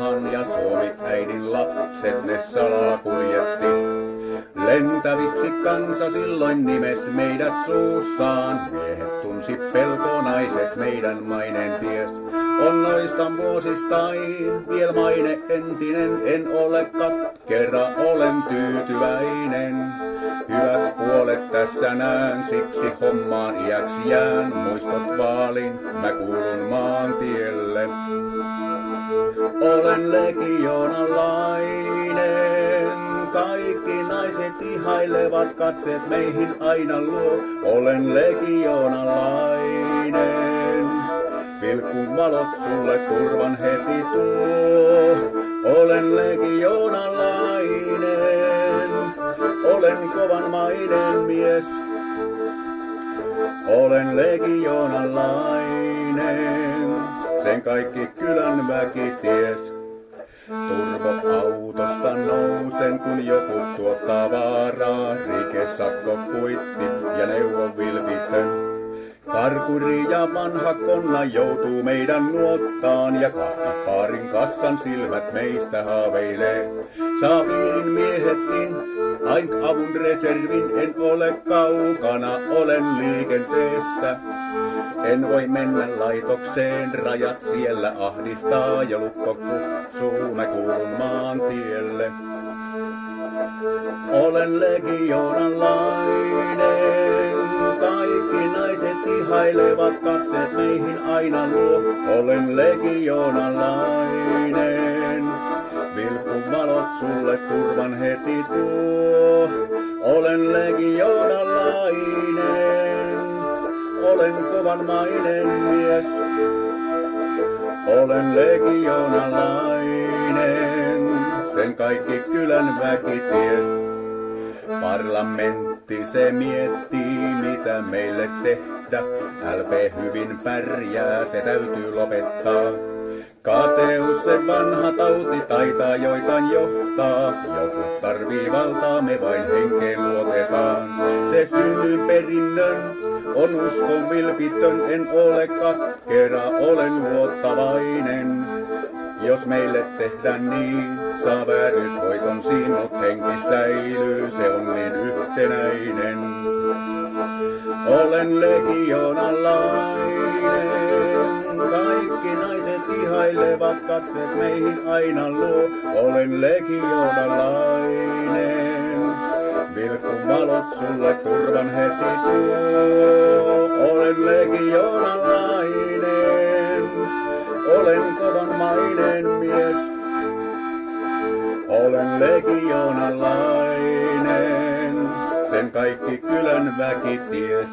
maahan ja Suomi äidin lapset ne salaa kuljetti. Lentäviksi kansa silloin nimes meidät suussaan. Miehet tunsi pelko, naiset meidän maineen ties. Onnoistan vuosistain, viel maine entinen, en ole katkera, olen tyytyväinen. Hyvät puolet tässä näen, siksi hommaan iäksi jään. Muistot vaalin, mä kuulun maantielle. Olen legioonalainen, kaikki naiset ihailevat, katseet meihin aina luo. Olen legioonalainen, vilkun valot sulle turvan heti tuo. Olen legioonalainen, olen kovan maiden mies. Olen legioonalainen, sen kaikki kylän väki ties. Turboautosta nousen, kun joku tuottaa vaaraa. Rikesakko kuitti ja neuvo vilpitön. Karkuri ja vanha konna joutuu meidän nuottaan ja kahvipaarin kassan silmät meistä haaveilee. Saa piirin miehetkin, ain avun reservin, en ole kaukana, olen liikenteessä. En voi mennä laitokseen, rajat siellä ahdistaa ja lukko kutsuu, mä kuulun maantielle. Olen legioonalainen, kaikki naiset ihailevat, katseet meihin aina luo. Olen legioonalainen, vilkun valot sulle turvan heti tuo. Olen legioonalainen, olen kovan mainen mies. Olen legioonalainen, sen kaikki kylän väki ties. Parlamentti se miettii, mitä meille tehdä. LP hyvin pärjää, se täytyy lopettaa. Kateus se vanha tauti taitaa joitain johtaa. Joku tarvii valtaa, me vain henkeen luotetaan. Se synnyin perinnön on uskon vilpitön, en ole katkera, olen luottavainen. Jos meille tehdään niin, saa väärysvoiton siinä, mut henki säilyy, se on niin yhtenäinen. Olen legioonalainen, kaikki naiset ihailevat, katseet meihin aina luo. Olen legioonalainen, vilkun valot sulle turvan heti tuo. Olen legioonalainen, olen kovan mainen mies. Olen legioonalainen, sen kaikki kylän väki ties.